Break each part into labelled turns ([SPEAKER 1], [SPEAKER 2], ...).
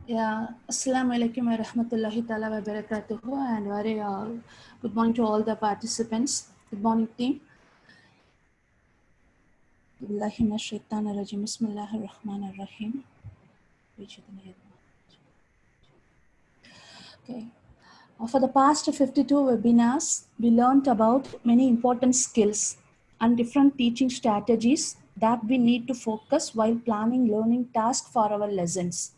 [SPEAKER 1] Yeah, Assalamu alaikum wa rahmatullahi ta'ala wa barakatuhu, and very good morning to all the participants. Good morning, team. Billahi minash shaitanir rajim. Bismillahir rahmanir rahim. Okay. For the past 52 webinars, we learned about many important skills and different teaching strategies that we need to focus while planning learning tasks for our lessons.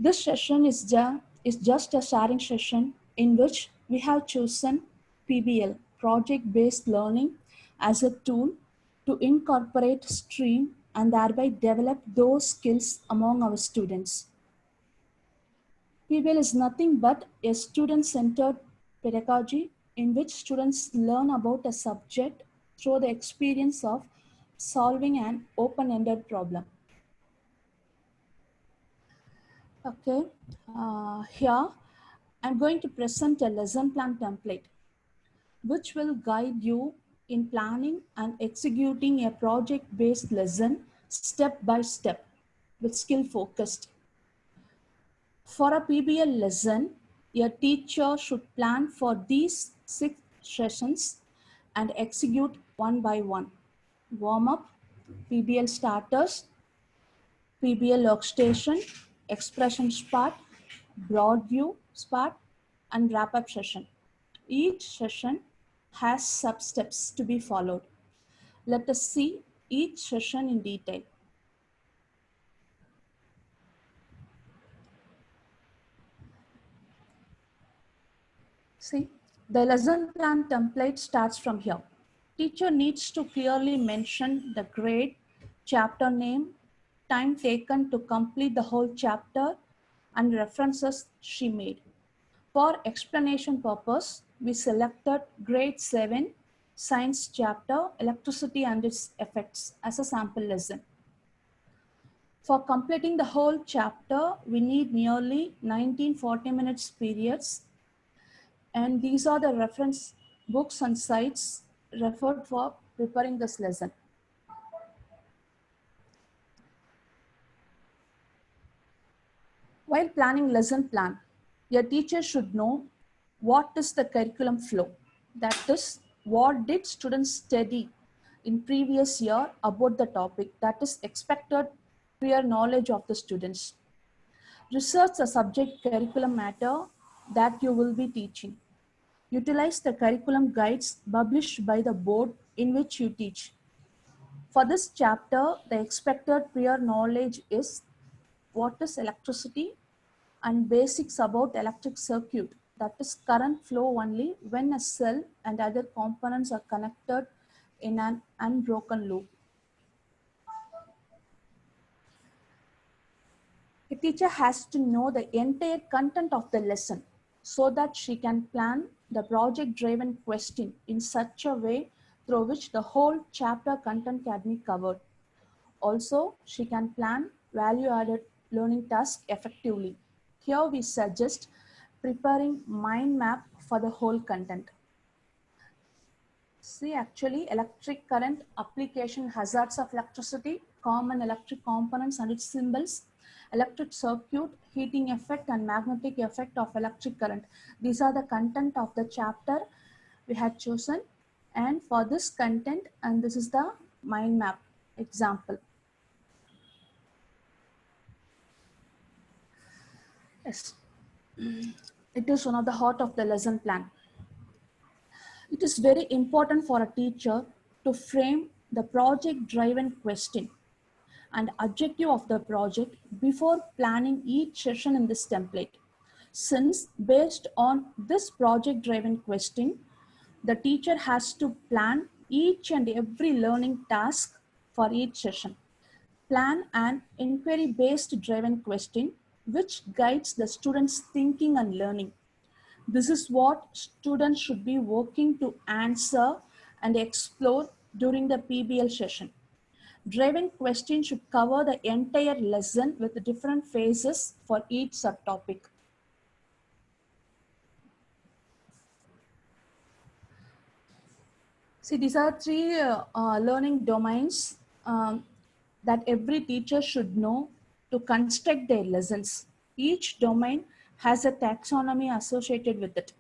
[SPEAKER 1] This session is just a sharing session in which we have chosen PBL, project-based learning, as a tool to incorporate STREAM and thereby develop those skills among our students. PBL is nothing but a student-centered pedagogy in which students learn about a subject through the experience of solving an open-ended problem. Okay, here I'm going to present a lesson plan template which will guide you in planning and executing a project-based lesson step by step with skill focused. For a PBL lesson, a teacher should plan for these 6 sessions and execute one by one. Warm up, PBL starters, PBL workstation, expressions part, broad view part, and wrap up session. Each session has sub-steps to be followed. Let us see each session in detail. See, the lesson plan template starts from here. Teacher needs to clearly mention the grade, chapter name, time taken to complete the whole chapter, and references she made. For explanation purpose, we selected grade 7 science chapter, electricity and its effects, as a sample lesson. For completing the whole chapter, we need nearly 19 40-minute periods, and these are the reference books and sites referred for preparing this lesson. While planning lesson plan, your teacher should know what is the curriculum flow. That is, what did students study in previous year about the topic, that is expected prior knowledge of the students. Research the subject curriculum matter that you will be teaching. Utilize the curriculum guides published by the board in which you teach. For this chapter, the expected prior knowledge is what is electricity and basics about electric circuit, that is current flow only when a cell and other components are connected in an unbroken loop. A teacher has to know the entire content of the lesson so that she can plan the project-driven question in such a way through which the whole chapter content can be covered. Also, she can plan value-added learning tasks effectively. Here we suggest preparing mind map for the whole content. See, actually, electric current, application, hazards of electricity, common electric components and its symbols, electric circuit, heating effect and magnetic effect of electric current. These are the content of the chapter we had chosen. And for this content, and this is the mind map example. Yes, it is one of the heart of the lesson plan. It is very important for a teacher to frame the project-driven question and objective of the project before planning each session in this template. Since based on this project-driven question, the teacher has to plan each and every learning task for each session. Plan an inquiry-based driven question which guides the students' thinking and learning. This is what students should be working to answer and explore during the PBL session. Driven question should cover the entire lesson with different phases for each subtopic. See, these are 3 learning domains that every teacher should know to construct their lessons. Each domain has a taxonomy associated with it.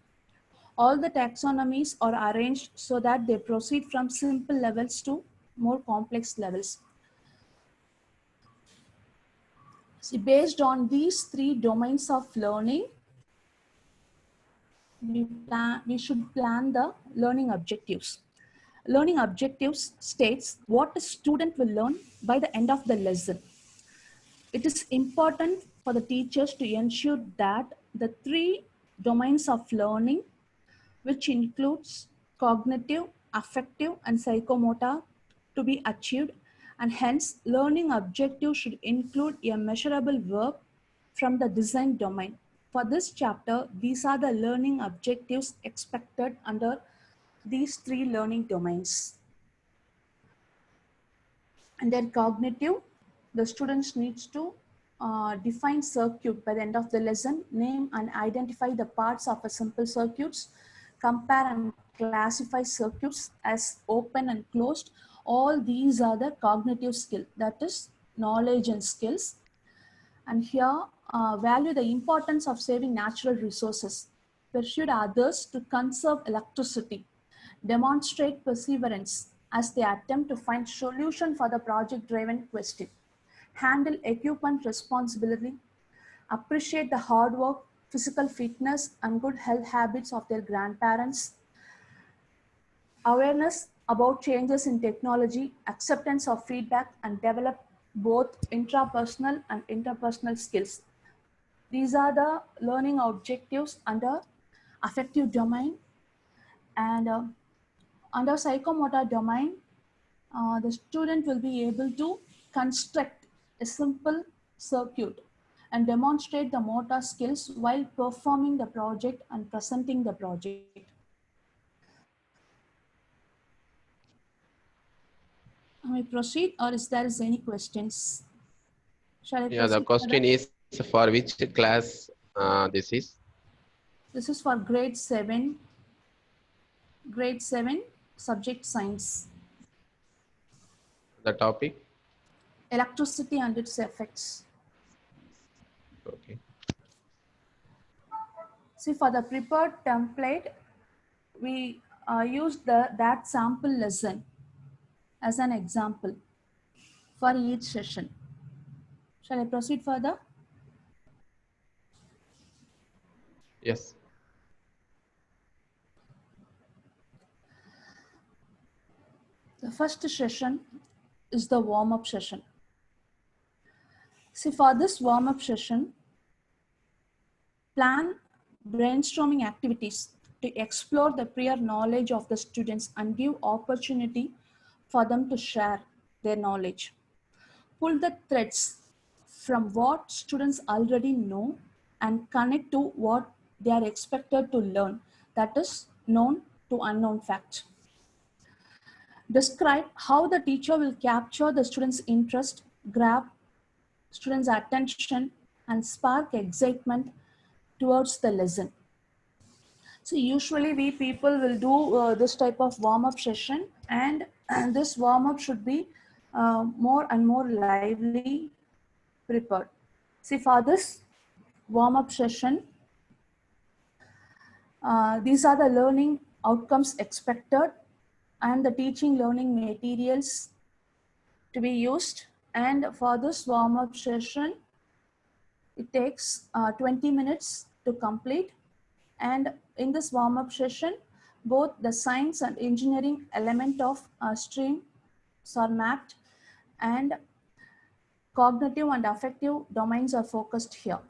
[SPEAKER 1] All the taxonomies are arranged so that they proceed from simple levels to more complex levels. See, based on these three domains of learning, we should plan the learning objectives. Learning objectives states what a student will learn by the end of the lesson. It is important for the teachers to ensure that the three domains of learning, which includes cognitive, affective, and psychomotor, to be achieved, and hence learning objective should include a measurable verb from the design domain. For this chapter, these are the learning objectives expected under these three learning domains. And then cognitive, the students needs to define circuit by the end of the lesson, name and identify the parts of a simple circuits, compare and classify circuits as open and closed. All these are the cognitive skill, that is knowledge and skills. And here, value the importance of saving natural resources, persuade others to conserve electricity, demonstrate perseverance as they attempt to find solution for the project-driven question, handle equipment responsibly, appreciate the hard work, physical fitness, and good health habits of their grandparents, awareness about changes in technology, acceptance of feedback, and develop both intrapersonal and interpersonal skills. These are the learning objectives under affective domain. And under psychomotor domain, the student will be able to construct a simple circuit and demonstrate the motor skills while performing the project and presenting the project. May I proceed, or is there any questions? Shall I
[SPEAKER 2] Yeah, the
[SPEAKER 1] proceed
[SPEAKER 2] question
[SPEAKER 1] further?
[SPEAKER 2] is for which class this is?
[SPEAKER 1] This is for grade 7, subject science,
[SPEAKER 2] The topic?
[SPEAKER 1] electricity and its effects.
[SPEAKER 2] Okay.
[SPEAKER 1] See, for the prepared template, we used that sample lesson as an example for each session. Shall I proceed further?
[SPEAKER 2] Yes.
[SPEAKER 1] The first session is the warm-up session. See, for this warm-up session, plan brainstorming activities to explore the prior knowledge of the students and give opportunity for them to share their knowledge. Pull the threads from what students already know and connect to what they are expected to learn, that is known to unknown fact. Describe how the teacher will capture the students' interest, grab students' attention, and spark excitement towards the lesson. So usually we people will do this type of warm-up session, and this warm-up should be more and more lively prepared. See, for this warm-up session, these are the learning outcomes expected and the teaching learning materials to be used. And for this warm-up session, it takes 20 minutes to complete. And in this warm-up session, both the science and engineering element of streams are mapped, and cognitive and affective domains are focused here.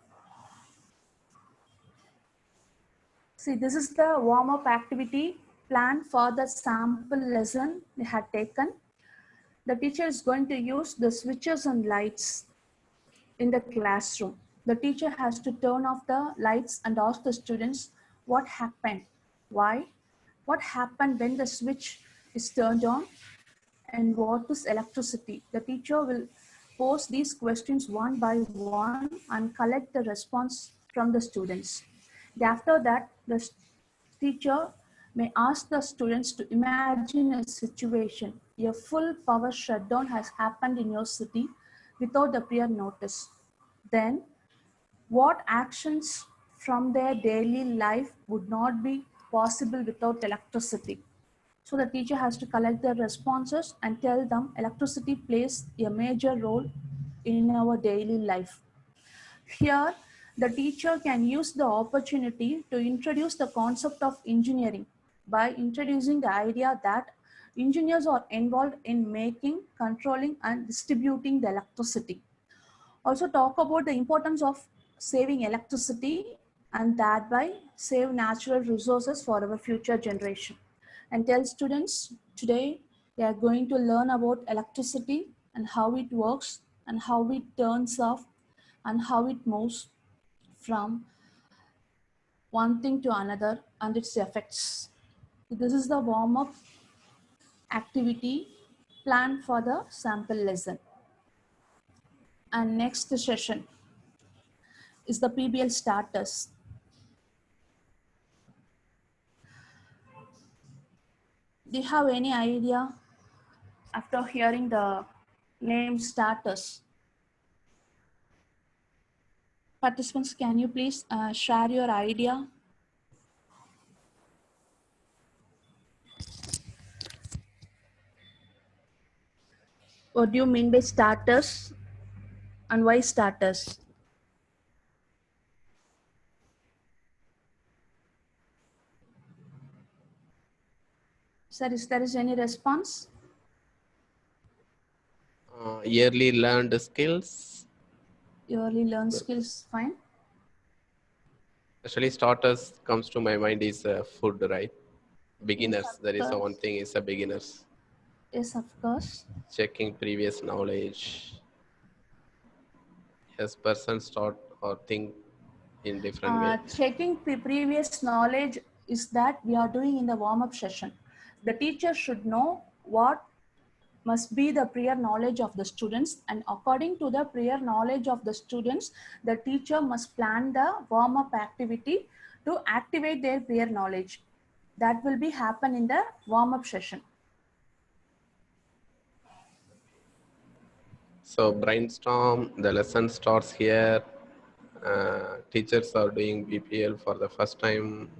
[SPEAKER 1] See, this is the warm-up activity plan for the sample lesson they had taken. The teacher is going to use the switches and lights in the classroom. The teacher has to turn off the lights and ask the students what happened, why, what happened when the switch is turned on, and what is electricity. The teacher will pose these questions one by one and collect the response from the students. After that, the teacher may ask the students to imagine a situation. A full power shutdown has happened in your city without the prior notice. then what actions from their daily life would not be possible without electricity? So the teacher has to collect their responses and tell them electricity plays a major role in our daily life. Here, the teacher can use the opportunity to introduce the concept of engineering by introducing the idea that engineers are involved in making, controlling, and distributing the electricity. Also talk about the importance of saving electricity and thereby save natural resources for our future generation. And tell students today they are going to learn about electricity and how it works and how it turns off and how it moves from one thing to another and its effects. This is the warm-up activity planned for the sample lesson. And next session is the PBL starters. Do you have any idea after hearing the name starters? Participants, can you please share your idea? What do you mean by starters and why starters? Sir, is there any response?
[SPEAKER 2] Yearly learned skills.
[SPEAKER 1] You early learn skills, fine.
[SPEAKER 2] Actually, starters comes to my mind is food, right?
[SPEAKER 1] Yes,
[SPEAKER 2] Beginners. There
[SPEAKER 1] of
[SPEAKER 2] is a one
[SPEAKER 1] course.
[SPEAKER 2] thing is a beginners.
[SPEAKER 1] Yes, of course.
[SPEAKER 2] Checking previous knowledge. Yes, person start or think in different way.
[SPEAKER 1] Checking the previous knowledge is that we are doing in the warm-up session. The teacher should know what must be the prior knowledge of the students, and according to the prior knowledge of the students, the teacher must plan the warm-up activity to activate their prior knowledge. That will be happen in the warm-up session.
[SPEAKER 2] So brainstorm. The lesson starts here. Teachers are doing BPL for the first time.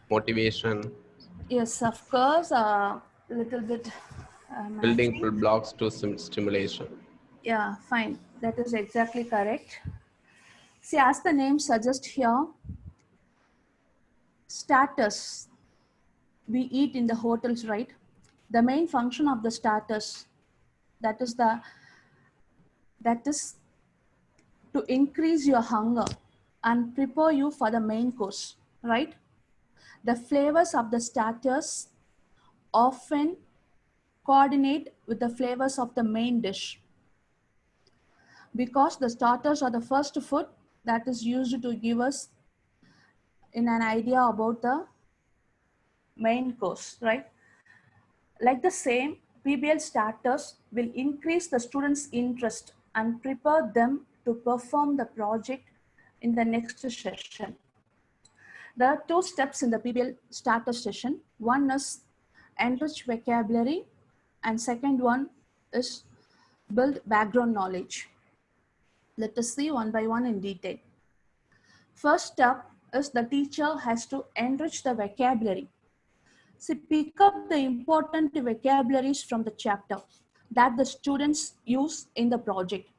[SPEAKER 2] Motivation.
[SPEAKER 1] Yes, of course, little bit
[SPEAKER 2] Building
[SPEAKER 1] matching.
[SPEAKER 2] blocks to stimulation.
[SPEAKER 1] Yeah, fine. That is exactly correct. See, as the name suggests here, starters, we eat in the hotels, right? The main function of the starters, that is the that is to increase your hunger and prepare you for the main course, right? The flavors of the starters often coordinate with the flavors of the main dish because the starters are the first food that is used to give us in an idea about the main course, right? Like the same, PBL starters will increase the students' interest and prepare them to perform the project in the next session. There are two steps in the PBL starter session. One is enrich vocabulary and second one is build background knowledge. Let us see one by one in detail. First step is the teacher has to enrich the vocabulary. So pick up the important vocabularies from the chapter that the students use in the project.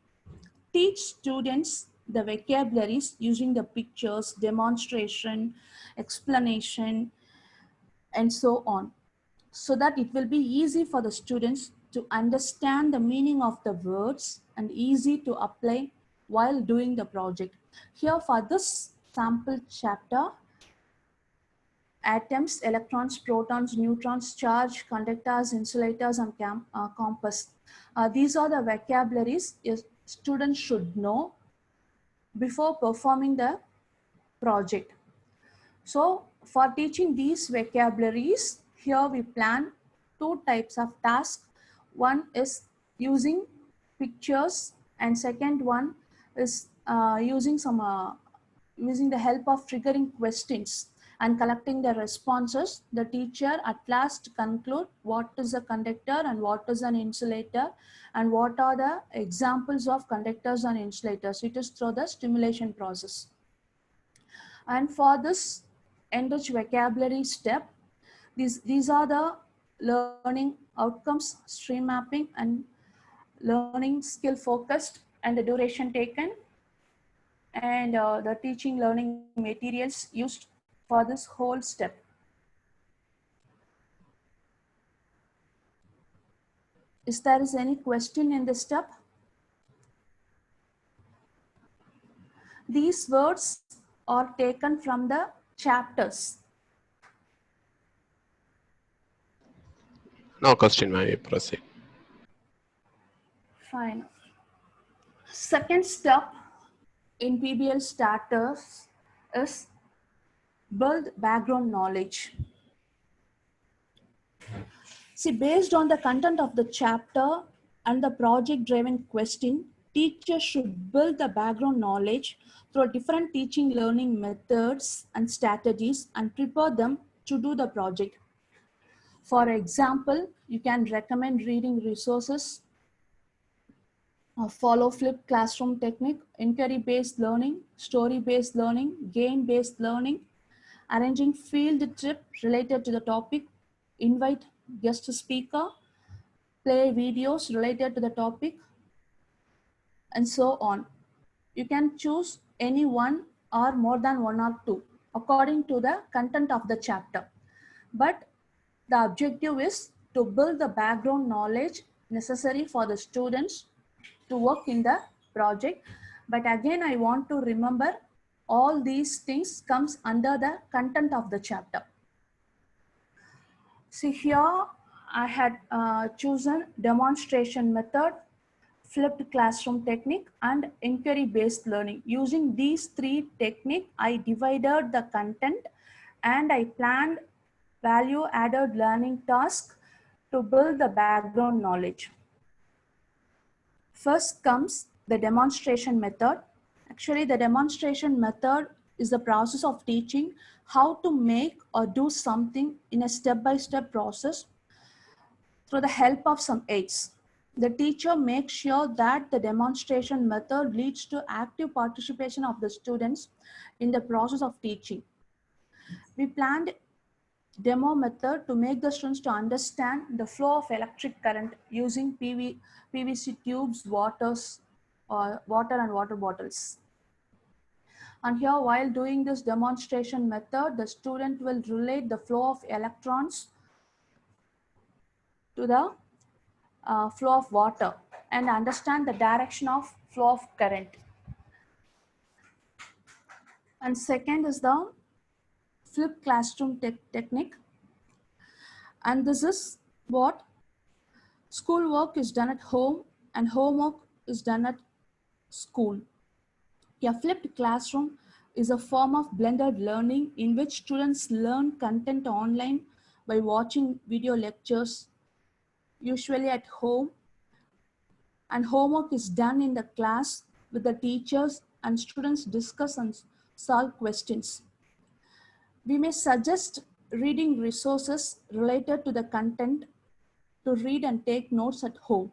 [SPEAKER 1] Teach students the vocabularies using the pictures, demonstration, explanation, and so on, so that it will be easy for the students to understand the meaning of the words and easy to apply while doing the project. Here for this sample chapter, atoms, electrons, protons, neutrons, charge, conductors, insulators, and compass. These are the vocabularies students should know before performing the project. So for teaching these vocabularies, here we plan two types of tasks. One is using pictures and second one is using the help of triggering questions. and collecting the responses, the teacher at last conclude what is a conductor and what is an insulator and what are the examples of conductors and insulators. It is through the stimulation process. And for this enrich vocabulary step, these are the learning outcomes, stream mapping, and learning skill focused, and the duration taken, and the teaching learning materials used for this whole step. Is there any question in this step? These words are taken from the chapters.
[SPEAKER 2] No question, ma'am. You proceed.
[SPEAKER 1] Fine. Second step in PBL starters is build background knowledge. See, based on the content of the chapter and the project-driven question, teachers should build the background knowledge through different teaching learning methods and strategies and prepare them to do the project. For example, you can recommend reading resources, follow flipped classroom technique, inquiry-based learning, story-based learning, game-based learning, arranging field trip related to the topic, invite guest speaker, play videos related to the topic, and so on. You can choose any one or more than one or two according to the content of the chapter. But the objective is to build the background knowledge necessary for the students to work in the project. But again, I want to remember all these things comes under the content of the chapter. See here, I had chosen demonstration method, flipped classroom technique, and inquiry-based learning. Using these three techniques, I divided the content and I planned value-added learning tasks to build the background knowledge. First comes the demonstration method. Actually, the demonstration method is the process of teaching how to make or do something in a step-by-step process through the help of some aids. The teacher makes sure that the demonstration method leads to active participation of the students in the process of teaching. We planned demo method to make the students to understand the flow of electric current using PVC tubes, water and water bottles. And here, while doing this demonstration method, the student will relate the flow of electrons to the flow of water and understand the direction of flow of current. And second is the flipped classroom technique. And this is what schoolwork is done at home and homework is done at school. A flipped classroom is a form of blended learning in which students learn content online by watching video lectures, usually at home, and homework is done in the class with the teachers and students discuss and solve questions. We may suggest reading resources related to the content to read and take notes at home.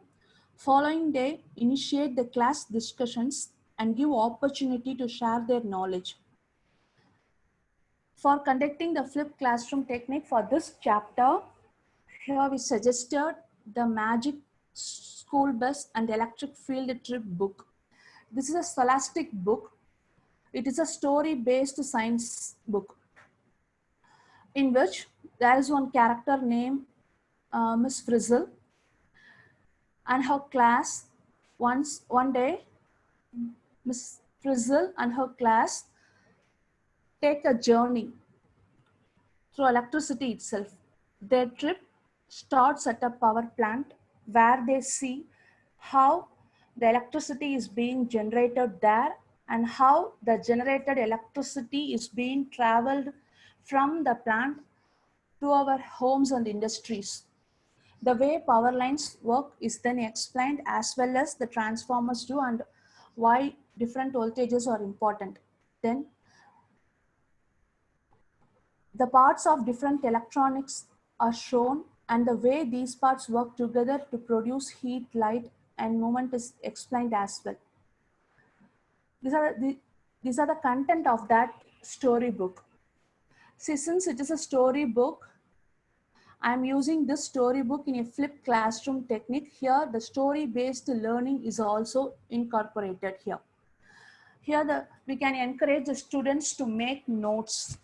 [SPEAKER 1] Following day, initiate the class discussions and give opportunity to share their knowledge. For conducting the flipped classroom technique for this chapter, here we suggested the Magic School Bus and Electric Field Trip book. This is a scholastic book. It is a story-based science book in which there is one character named Miss Frizzle and her class. One day, Miss Frizzle and her class take a journey through electricity itself. Their trip starts at a power plant where they see how the electricity is being generated there and how the generated electricity is being traveled from the plant to our homes and industries. The way power lines work is then explained, as well as the transformers do and why different voltages are important. Then The parts of different electronics are shown, and the way these parts work together to produce heat, light, and movement is explained as well. These are the content of that storybook. See, since it is a storybook, I'm using this storybook in a flipped classroom technique. Here, the story-based learning is also incorporated here. Here, we can encourage the students to make notes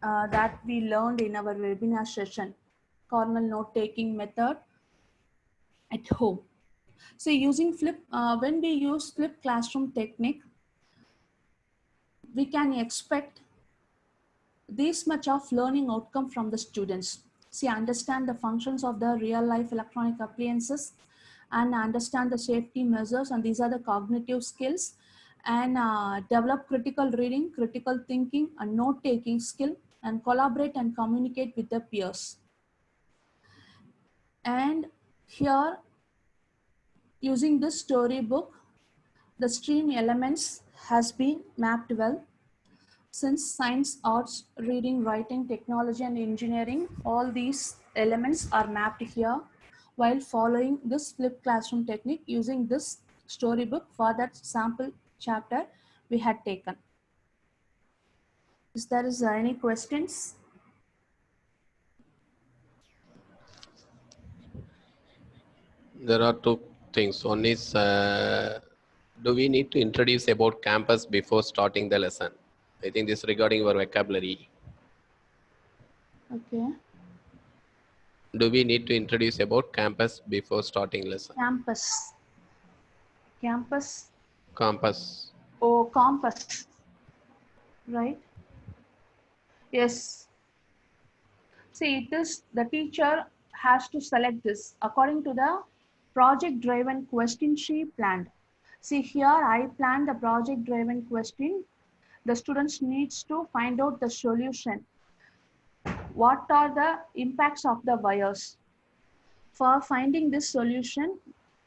[SPEAKER 1] that we learned in our webinar session, cornell note-taking method at home. So when we use flipped classroom technique, we can expect this much of learning outcome from the students. See, understand the functions of the real life electronic appliances and understand the safety measures, and these are the cognitive skills, and develop critical reading, critical thinking, and note-taking skill, and collaborate and communicate with the peers. And here, using this storybook, the stream elements has been mapped well. Since science, arts, reading, writing, technology, and engineering, all these elements are mapped here while following this flipped classroom technique using this storybook for that sample chapter we had taken. Is there any questions?
[SPEAKER 2] There are two things. One is, do we need to introduce about campus before starting the lesson? I think this is regarding your vocabulary.
[SPEAKER 1] Okay.
[SPEAKER 2] Do we need to introduce about campus before starting lesson?
[SPEAKER 1] Campus. Campus.
[SPEAKER 2] Campus.
[SPEAKER 1] Oh, compass. Right? Yes. See, it is the teacher has to select this according to the project driven question she planned. See, here I planned the project driven question. The students needs to find out the solution. What are the impacts of the wires? For finding this solution,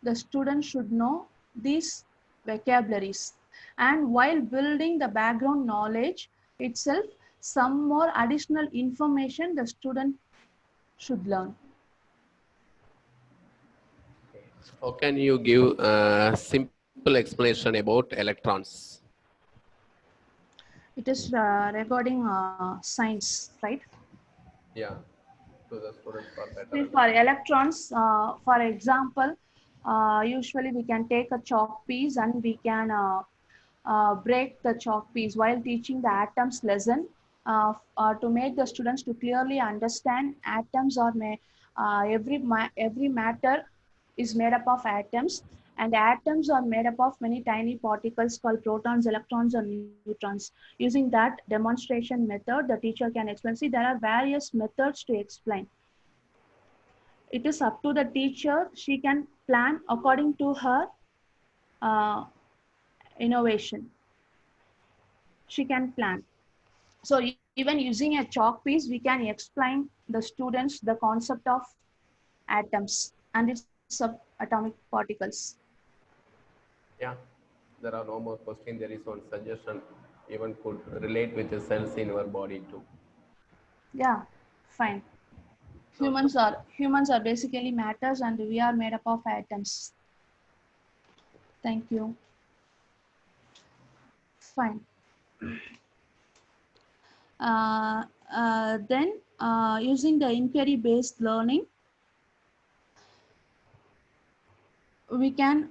[SPEAKER 1] the student should know these vocabularies. And while building the background knowledge itself, some more additional information the student should learn.
[SPEAKER 2] How can you give a simple explanation about electrons?
[SPEAKER 1] It is regarding science, right?
[SPEAKER 2] Yeah, to the students for better
[SPEAKER 1] See, for electrons, for example, usually we can take a chalk piece and we can break the chalk piece while teaching the atoms lesson to make the students to clearly understand atoms or every matter is made up of atoms, and atoms are made up of many tiny particles called protons, electrons, and neutrons. Using that demonstration method, the teacher can explain. See, there are various methods to explain. It is up to the teacher. She can plan according to her innovation. She can plan. So even using a chalk piece, we can explain the students the concept of atoms and its subatomic particles.
[SPEAKER 2] Yeah, there are no more questions. There is one suggestion. Even could relate with the cells in your body too.
[SPEAKER 1] Yeah, fine. Humans are basically matters, and we are made up of atoms. Thank you. Fine. Then using the inquiry-based learning, we can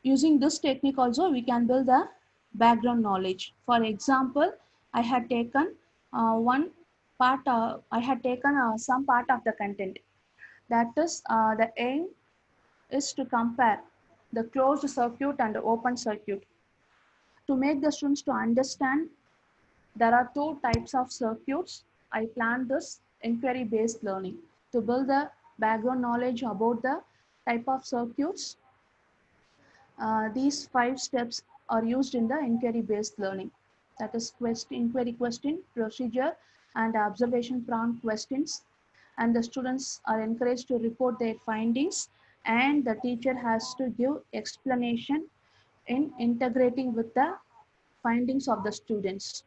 [SPEAKER 1] using this technique also we can build the background knowledge. For example, I had taken one part. I had taken some part of the content. That is, the aim is to compare the closed circuit and the open circuit to make the students to understand there are two types of circuits. I planned this inquiry-based learning to build the background knowledge about the type of circuits. These 5 steps are used in the inquiry-based learning. That is inquiry question, procedure, and observation prompt questions. And the students are encouraged to report their findings, and the teacher has to give explanation in integrating with the findings of the students.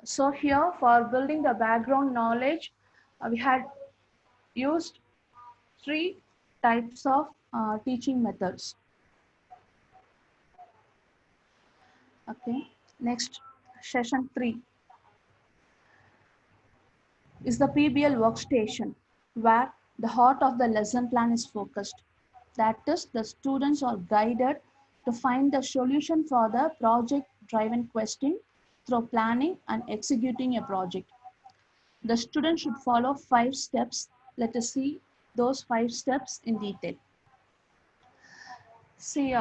[SPEAKER 1] So here for building the background knowledge, we had used three types of teaching methods. Okay, next session 3 is the PBL workstation, where the heart of the lesson plan is focused. That is, the students are guided to find the solution for the project-driven question through planning and executing a project. The student should follow 5 steps. Let us see those 5 steps in detail. See,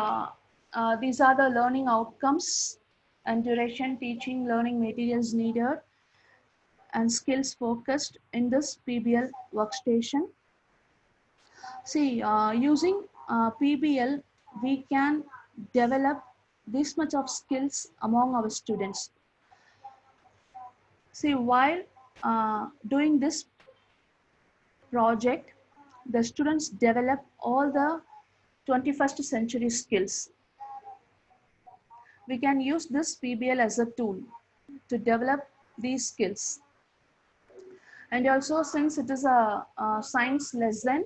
[SPEAKER 1] these are the learning outcomes and duration, teaching, learning materials needed, and skills focused in this PBL workstation. See, using PBL, we can develop this much of skills among our students. See, while doing this project, the students develop all the 21st century skills. We can use this PBL as a tool to develop these skills. And also, since it is a science lesson,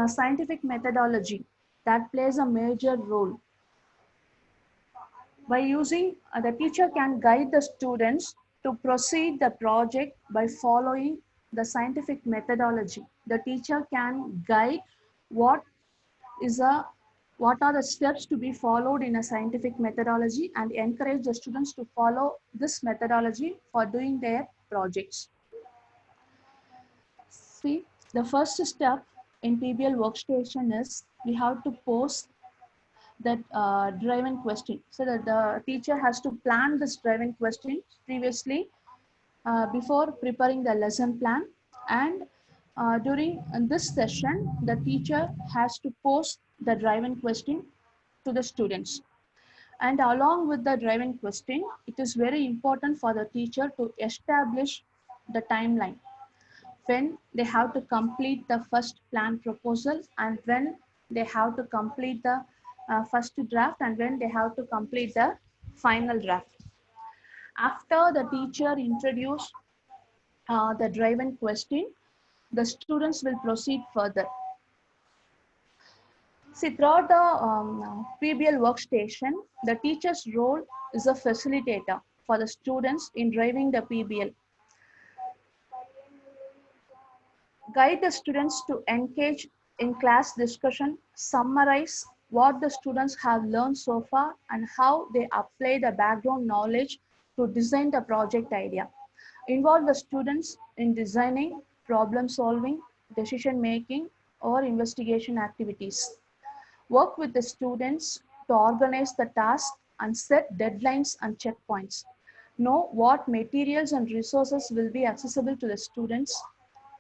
[SPEAKER 1] scientific methodology that plays a major role. By using, the teacher can guide the students to proceed the project by following the scientific methodology. The teacher can guide what what are the steps to be followed in a scientific methodology and encourage the students to follow this methodology for doing their projects. See, the first step in PBL workstation is we have to pose that driven question. So that the teacher has to plan this driven question previously before preparing the lesson plan, and during this session, the teacher has to pose the driven question to the students. And along with the driven question, it is very important for the teacher to establish the timeline when they have to complete the first plan proposal, and when they have to complete the first draft, and when they have to complete the final draft. After the teacher introduce the driven question, the students will proceed further. See, throughout the PBL workstation, the teacher's role is a facilitator for the students in driving the PBL. Guide the students to engage in class discussion, summarize what the students have learned so far and how they apply the background knowledge to design the project idea. Involve the students in designing, problem solving, decision making, or investigation activities. Work with the students to organize the task and set deadlines and checkpoints. Know what materials and resources will be accessible to the students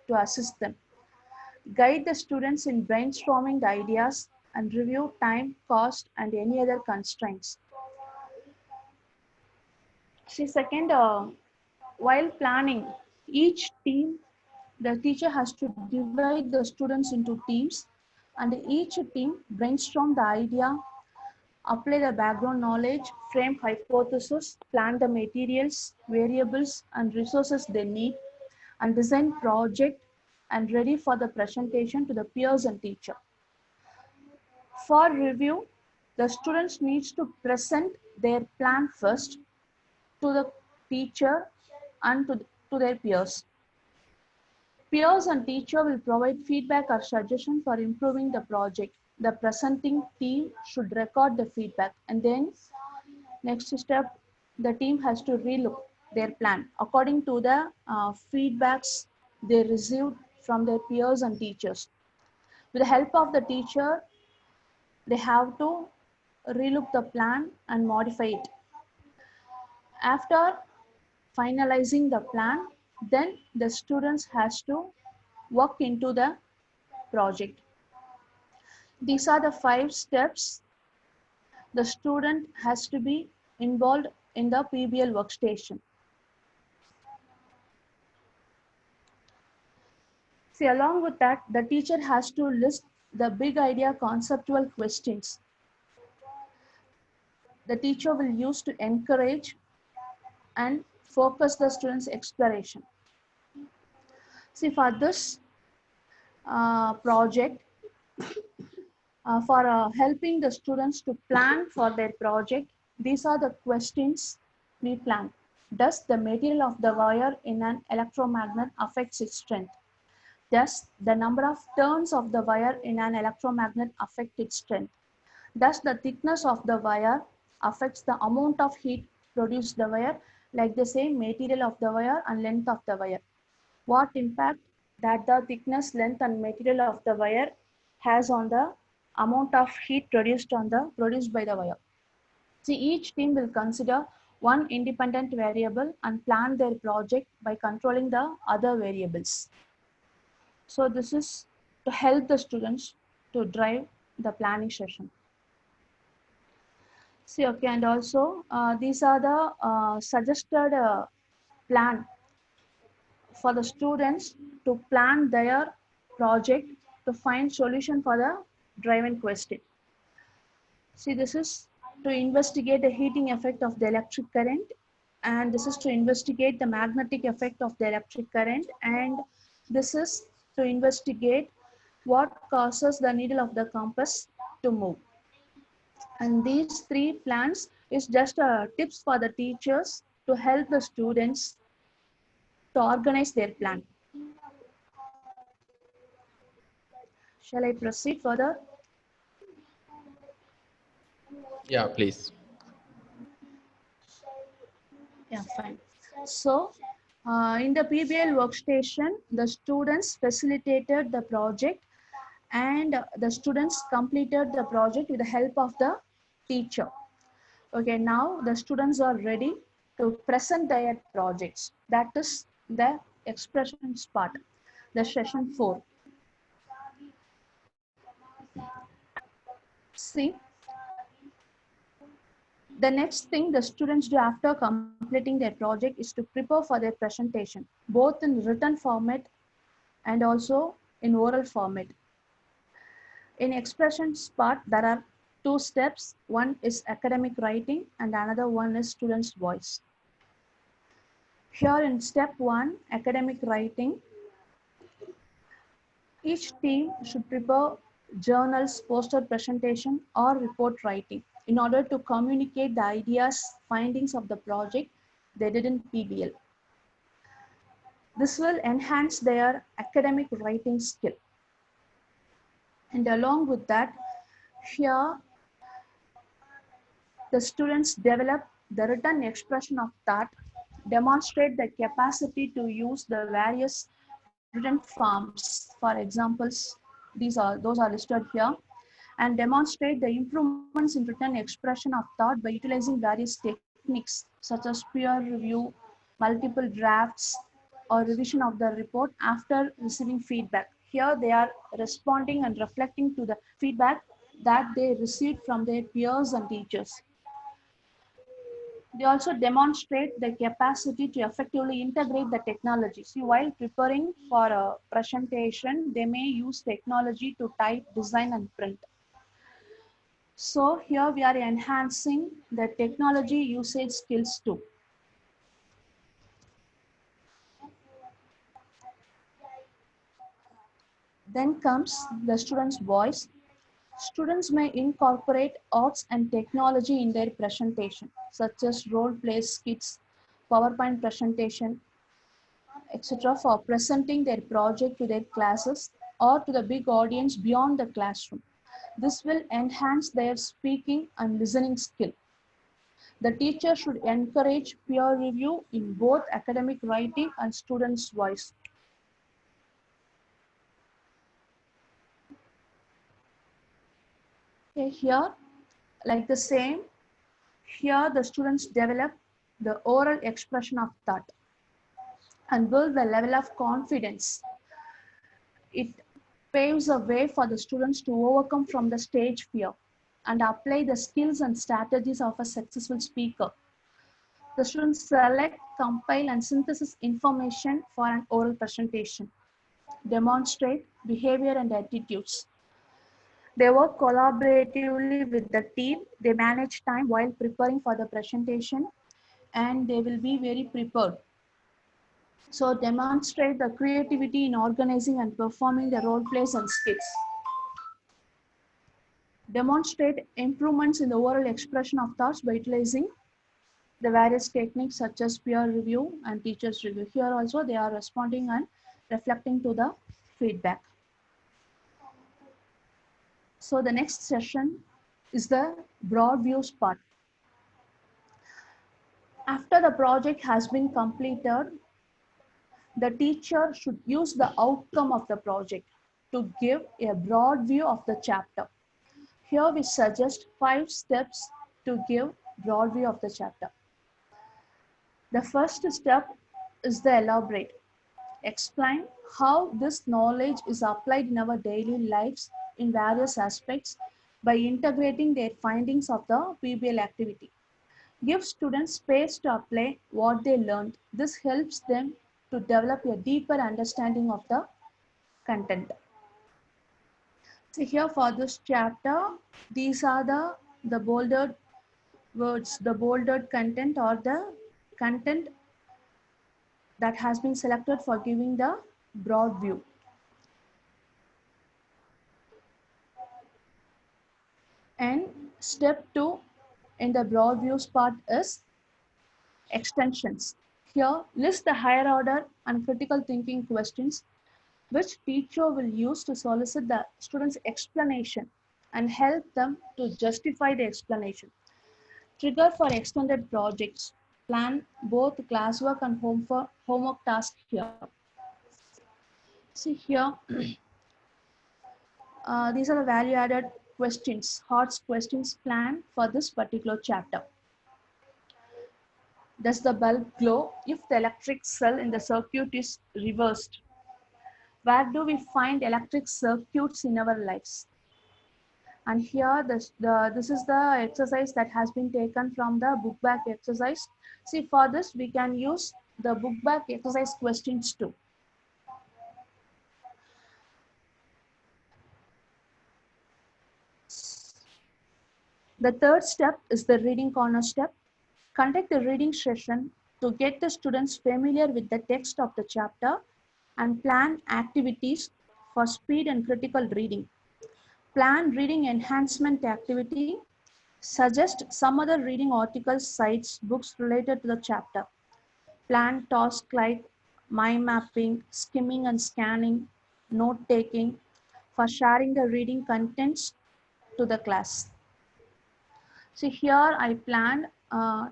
[SPEAKER 1] to assist them. Guide the students in brainstorming the ideas and review time, cost, and any other constraints. See, second, while planning each team, the teacher has to divide the students into teams, and each team brainstorm the idea, apply the background knowledge, frame hypothesis, plan the materials, variables, and resources they need, and design project and ready for the presentation to the peers and teacher. For review, the students needs to present their plan first to the teacher and to their peers. Peers and teacher will provide feedback or suggestion for improving the project. The presenting team should record the feedback, and then next step, the team has to relook their plan according to the feedbacks they received from their peers and teachers. With the help of the teacher, they have to relook the plan and modify it. After finalizing the plan, then the students has to work into the project. These are the 5 steps the student has to be involved in the PBL workstation. See, along with that, the teacher has to list the big idea conceptual questions the teacher will use to encourage and focus the students' exploration. See, for this project, for helping the students to plan for their project, these are the questions we plan. Does the material of the wire in an electromagnet affects its strength? Does the number of turns of the wire in an electromagnet affect its strength? Does the thickness of the wire affects the amount of heat produced the wire, like the same material of the wire and length of the wire? What impact that the thickness, length and material of the wire has on the amount of heat produced by the wire? See, each team will consider one independent variable and plan their project by controlling the other variables. So this is to help the students to drive the planning session. See, okay, and also these are the suggested plan for the students to plan their project to find solution for the driven question. See, this is to investigate the heating effect of the electric current, and this is to investigate the magnetic effect of the electric current, and this is to investigate what causes the needle of the compass to move. And these three plans is just tips for the teachers to help the students to organize their plan. Shall I proceed further?
[SPEAKER 2] Yeah, please.
[SPEAKER 1] Yeah, fine. So, in the PBL workstation, the students facilitated the project and the students completed the project with the help of the teacher. Okay, now the students are ready to present their projects. That is the expressions part, the session 4. See, the next thing the students do after completing their project is to prepare for their presentation, both in written format and also in oral format. In expressions part, there are two steps. One is academic writing and another one is student's voice. Here in step 1, academic writing, each team should prepare journals, poster presentation or report writing in order to communicate the ideas, findings of the project they did in PBL. This will enhance their academic writing skill. And along with that, here the students develop the written expression of thought, demonstrate the capacity to use the various written forms. For examples, those are listed here, and demonstrate the improvements in written expression of thought by utilizing various techniques such as peer review, multiple drafts, or revision of the report after receiving feedback. Here they are responding and reflecting to the feedback that they received from their peers and teachers. They also demonstrate the capacity to effectively integrate the technology. See, while preparing for a presentation, they may use technology to type, design, and print. So here we are enhancing the technology usage skills too. Then comes the student's voice. Students may incorporate arts and technology in their presentation, such as role play skits, PowerPoint presentation, etc., for presenting their project to their classes or to the big audience beyond the classroom. This will enhance their speaking and listening skill. The teacher should encourage peer review in both academic writing and students' voice. Okay, here, like the same, here the students develop the oral expression of thought and build the level of confidence. It paves a way for the students to overcome from the stage fear and apply the skills and strategies of a successful speaker. The students select, compile, and synthesize information for an oral presentation, demonstrate behavior and attitudes. They work collaboratively with the team. They manage time while preparing for the presentation. and they will be very prepared. So demonstrate the creativity in organizing and performing the role plays and skits. Demonstrate improvements in the oral expression of thoughts by utilizing the various techniques such as peer review and teachers review. Here also they are responding and reflecting to the feedback. So the next session is the broad views part. After the project has been completed, the teacher should use the outcome of the project to give a broad view of the chapter. Here we suggest 5 steps to give broad view of the chapter. The first step is the elaborate. Explain how this knowledge is applied in our daily lives in various aspects by integrating their findings of the PBL activity. Give students space to apply what they learned. This helps them to develop a deeper understanding of the content. So here for this chapter, these are the bolded words, the bolded content or the content that has been selected for giving the broad view. And step 2 in the broad views part is extensions. Here, list the higher order and critical thinking questions which teacher will use to solicit the students' explanation and help them to justify the explanation. Trigger for extended projects. Plan both classwork and homework tasks here. See here, these are the value-added questions, hot questions planned for this particular chapter. Does the bulb glow if the electric cell in the circuit is reversed? Where do we find electric circuits in our lives? And here, this is the exercise that has been taken from the book back exercise. See, for this, we can use the book back exercise questions too. The third step is the reading corner step. Conduct a reading session to get the students familiar with the text of the chapter and plan activities for speed and critical reading. Plan reading enhancement activity. Suggest some other reading articles, sites, books related to the chapter. Plan tasks like mind mapping, skimming and scanning, note taking for sharing the reading contents to the class. So here I planned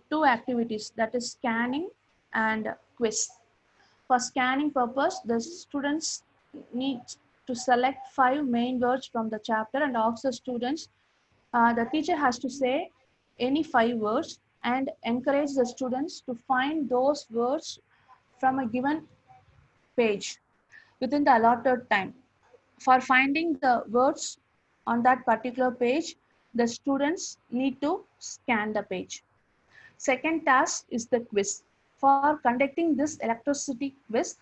[SPEAKER 1] 2 activities, that is scanning and quiz. For scanning purpose, the students need to select 5 main words from the chapter and ask the students, the teacher has to say any 5 words and encourage the students to find those words from a given page within the allotted time. For finding the words on that particular page, the students need to scan the page. Second task is the quiz. For conducting this electricity quiz,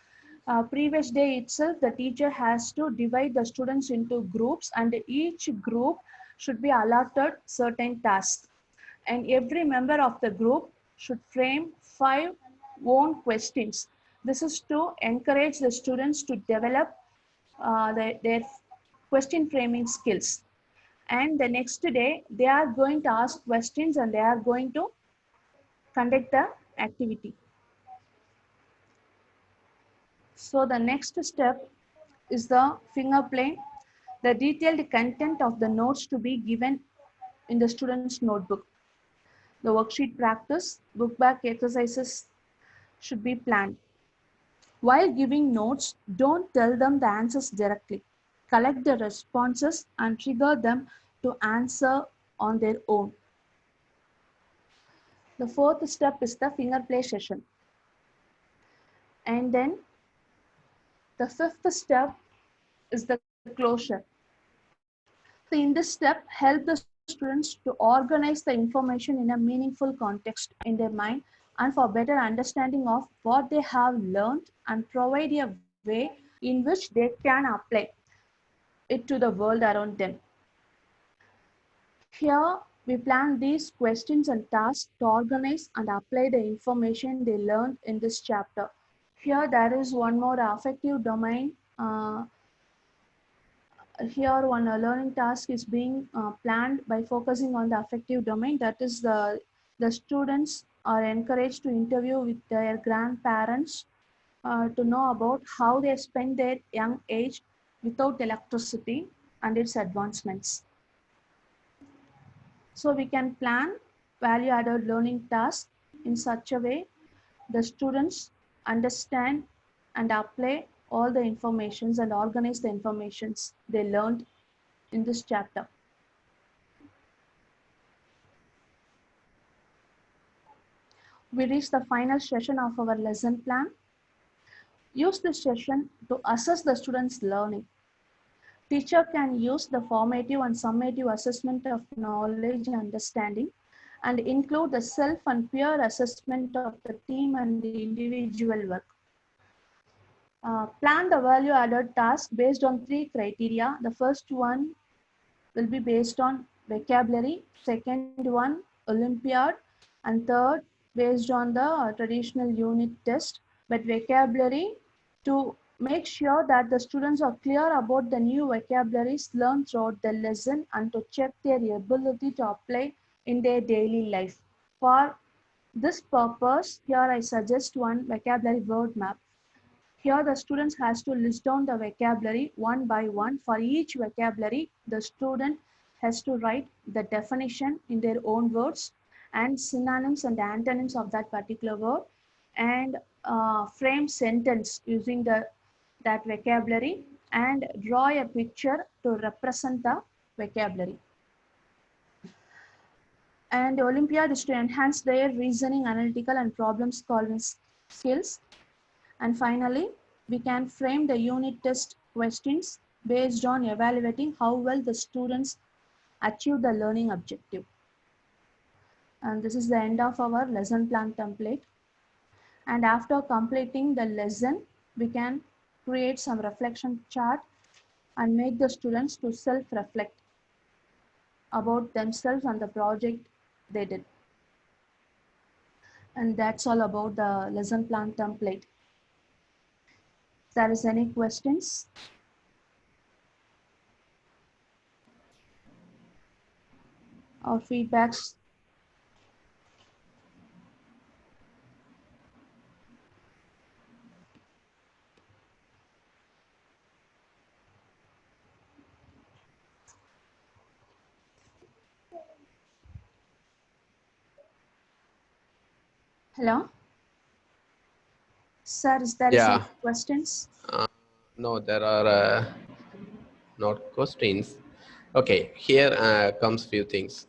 [SPEAKER 1] previous day itself, the teacher has to divide the students into groups and each group should be allotted certain tasks. And every member of the group should frame 5 own questions. This is to encourage the students to develop their question framing skills. And the next day, they are going to ask questions and they are going to conduct the activity. So the next step is the finger plane. The detailed content of the notes to be given in the student's notebook. The worksheet practice, book back exercises should be planned. While giving notes, don't tell them the answers directly. Collect the responses and trigger them to answer on their own. The fourth step is the finger play session. And then the fifth step is the closure. So in this step, help the students to organize the information in a meaningful context in their mind and for better understanding of what they have learned and provide a way in which they can apply it to the world around them. Here, We plan these questions and tasks to organize and apply the information they learned in this chapter. Here there is one more affective domain. Here one learning task is being planned by focusing on the affective domain. That is the students are encouraged to interview with their grandparents to know about how they spend their young age without electricity and its advancements. So we can plan value-added learning tasks in such a way the students understand and apply all the informations and organize the informations they learned in this chapter. We reach the final session of our lesson plan. Use this session to assess the students' learning. Teacher can use the formative and summative assessment of knowledge and understanding and include the self and peer assessment of the team and the individual work. Plan the value added task based on 3 criteria. The first one will be based on vocabulary, second one Olympiad, and third based on the traditional unit test. But vocabulary, to make sure that the students are clear about the new vocabularies learned throughout the lesson and to check their ability to apply in their daily life. For this purpose, here I suggest one vocabulary word map. Here the students has to list down the vocabulary one by one. For each vocabulary, the student has to write the definition in their own words and synonyms and antonyms of that particular word and frame sentence using that vocabulary and draw a picture to represent the vocabulary. And the Olympiad is to enhance their reasoning, analytical and problem solving skills. And finally, we can frame the unit test questions based on evaluating how well the students achieve the learning objective. And this is the end of our lesson plan template. And after completing the lesson, we can create some reflection chart and make the students to self-reflect about themselves and the project they did. And that's all about the lesson plan template. If there is any questions? Or feedbacks? Hello? Sir, is there
[SPEAKER 2] Yeah.
[SPEAKER 1] any questions?
[SPEAKER 2] No, there are not questions. Okay, here comes few things.